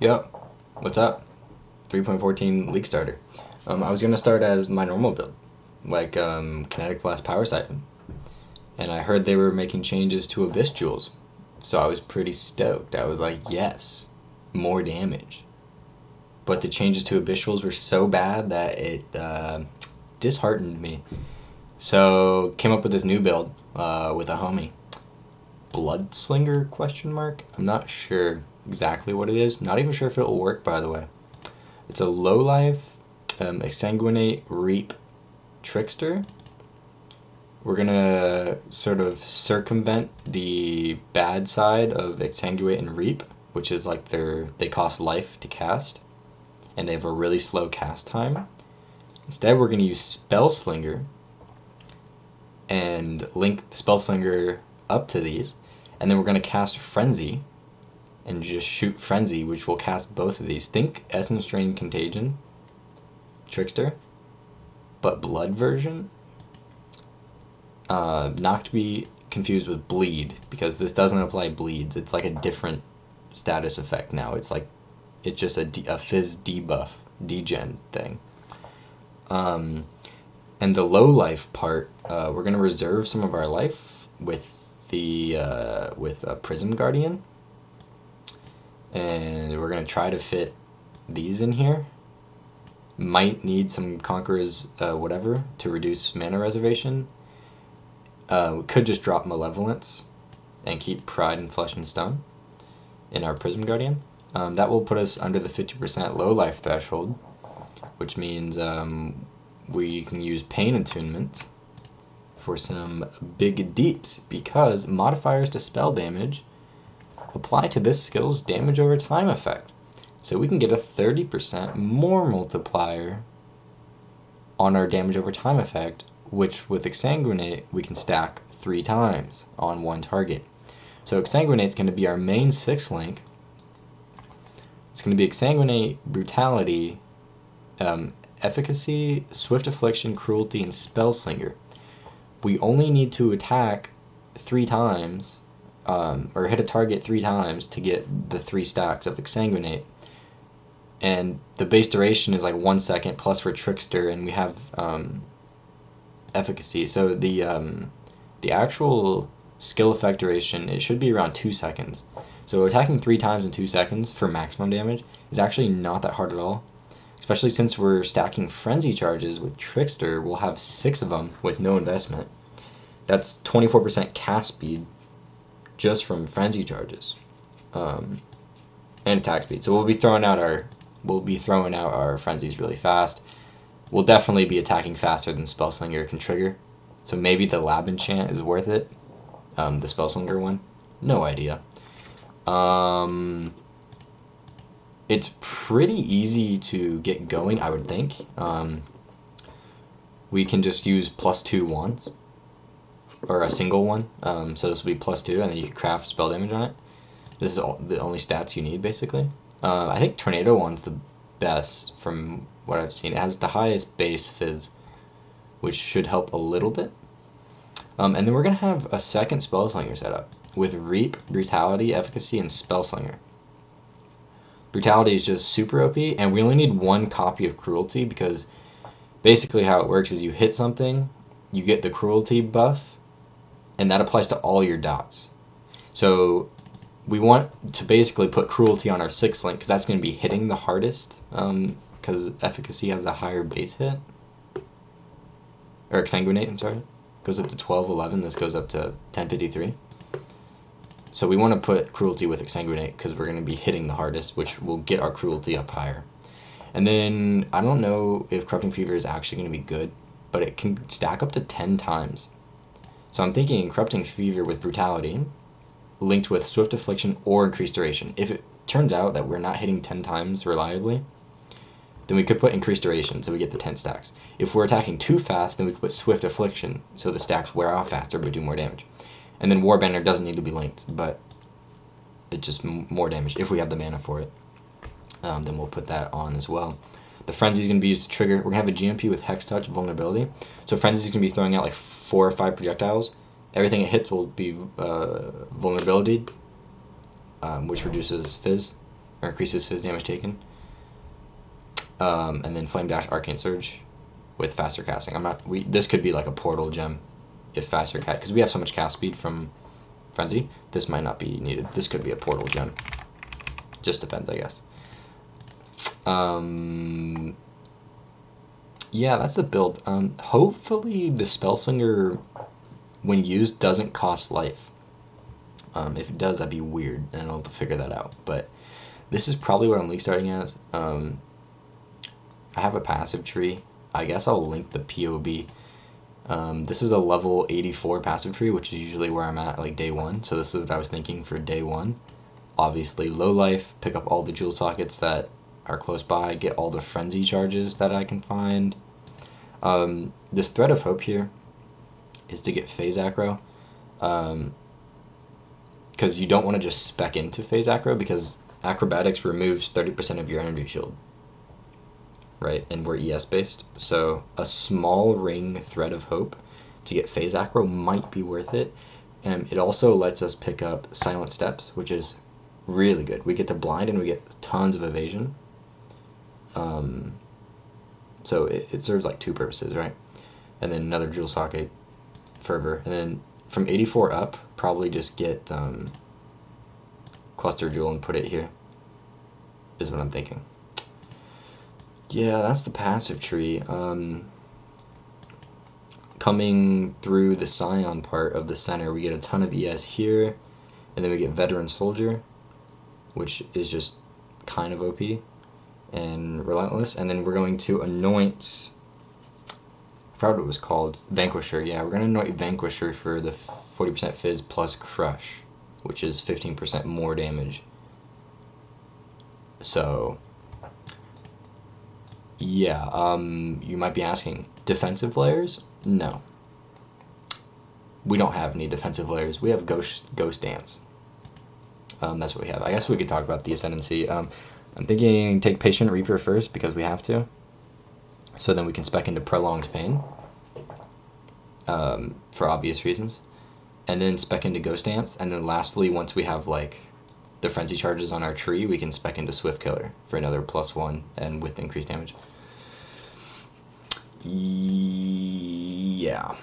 Yep, what's up? 3.14 League Starter. I was gonna start as my normal build, like Kinetic Blast Power Siphon, and I heard they were making changes to Abyss Jewels, so I was pretty stoked. I was like, yes, more damage. But the changes to Abyss Jewels were so bad that it disheartened me. So came up with this new build with a homie. Bloodslinger question mark? I'm not sure exactly what it is. Not even sure if it'll work, by the way. It's a low life, exsanguinate reap trickster. We're gonna sort of circumvent the bad side of exsanguinate and reap, which is like they cost life to cast, and they have a really slow cast time. Instead, we're gonna use Spellslinger and link the Spellslinger up to these, and then we're gonna cast Frenzy and just shoot Frenzy, which will cast both of these. Think Essence Drain Contagion, Trickster, but Blood version. Not to be confused with Bleed, because this doesn't apply bleeds. It's like a different status effect now. It's just a Fizz debuff, degen thing. And the low life part, we're gonna reserve some of our life with a Prism Guardian, and we're gonna try to fit these in here. Might need some Conqueror's whatever to reduce mana reservation. We could just drop Malevolence and keep Pride and Flesh and Stone in our Prism Guardian. That will put us under the 50% low life threshold, which means we can use Pain Attunement for some big deeps, because modifiers to spell damage apply to this skill's damage over time effect. So we can get a 30% more multiplier on our damage over time effect, which with Exsanguinate we can stack 3 times on one target. So Exsanguinate is going to be our main 6 link. It's going to be Exsanguinate, Brutality, Efficacy, Swift Affliction, Cruelty, and Spellslinger. We only need to attack 3 times, or hit a target 3 times to get the 3 stacks of Exsanguinate. And the base duration is like 1 second plus for Trickster, and we have Efficacy. So the actual skill effect duration, it should be around 2 seconds. So attacking 3 times in 2 seconds for maximum damage is actually not that hard at all. Especially since we're stacking Frenzy charges with Trickster, we'll have 6 of them with no investment. That's 24% cast speed just from Frenzy charges, and attack speed. So we'll be throwing out our Frenzies really fast. We'll definitely be attacking faster than Spellslinger can trigger. So maybe the Lab Enchant is worth it. The Spellslinger one, no idea. It's pretty easy to get going, I would think. We can just use +2 wands, or a single one. So this will be +2, and then you can craft spell damage on it. This is the only stats you need, basically. I think Tornado Wand's the best from what I've seen. It has the highest base fizz, which should help a little bit. And then we're going to have a second Spellslinger set up with Reap, Brutality, Efficacy, and Spellslinger. Brutality is just super OP, and we only need 1 copy of Cruelty, because basically how it works is you hit something, you get the Cruelty buff, and that applies to all your dots. So we want to basically put Cruelty on our 6th link, because that's going to be hitting the hardest, because Efficacy has a higher base hit. Or Exsanguinate, I'm sorry. Goes up to 1211, this goes up to 1053. So we want to put Cruelty with Exsanguinate, because we're going to be hitting the hardest, which will get our Cruelty up higher. And then, I don't know if Corrupting Fever is actually going to be good, but it can stack up to 10 times. So I'm thinking Corrupting Fever with Brutality, linked with Swift Affliction or Increased Duration. If it turns out that we're not hitting 10 times reliably, then we could put Increased Duration, so we get the 10 stacks. If we're attacking too fast, then we could put Swift Affliction, so the stacks wear off faster but do more damage. And then Warbanner doesn't need to be linked, but it's just more damage if we have the mana for it. Then we'll put that on as well. The Frenzy is going to be used to trigger. We're going to have a GMP with Hex Touch Vulnerability. So Frenzy is going to be throwing out like 4 or 5 projectiles. Everything it hits will be Vulnerability, which reduces Fizz, or increases fizz damage taken. And then Flame Dash, Arcane Surge with faster casting. This could be like a portal gem if faster cast, because we have so much cast speed from Frenzy. This might not be needed. This could be a portal gem. Just depends, I guess. Yeah, that's the build. Hopefully the Spellslinger, when used, doesn't cost life. If it does, that'd be weird, and I'll have to figure that out. But this is probably what I'm league starting as. I have a passive tree. I guess I'll link the POB. This is a level 84 passive tree, which is usually where I'm at, like day 1. So this is what I was thinking for day 1. Obviously, low life, pick up all the jewel sockets that are close by, get all the frenzy charges that I can find. This Thread of Hope here is to get phase aggro. Because you don't want to just spec into phase aggro, because acrobatics removes 30% of your energy shield, right? And we're ES based, so a small ring Thread of Hope to get phase aggro might be worth it. And it also lets us pick up Silent Steps, which is really good. We get to blind and we get tons of evasion. So it serves like 2 purposes, right? And then another jewel socket, Fervor, and then from 84 up, probably just get Cluster Jewel and put it here, is what I'm thinking. Yeah, that's the passive tree. Coming through the Scion part of the center, we get a ton of ES here, and then we get Veteran Soldier, which is just kind of OP, and Relentless, and then we're going to anoint, I forgot what it was called, Vanquisher. Yeah, we're going to anoint Vanquisher for the 40% Fizz plus Crush, which is 15% more damage. So, yeah, you might be asking, defensive layers? No. We don't have any defensive layers. We have Ghost Dance. That's what we have. I guess we could talk about the Ascendancy. I'm thinking take Patient Reaper first because we have to. So then we can spec into Prolonged Pain. For obvious reasons. And then spec into Ghost Dance. And then lastly, once we have like the Frenzy charges on our tree, we can spec into Swift Killer for another +1 and with increased damage. Yeah.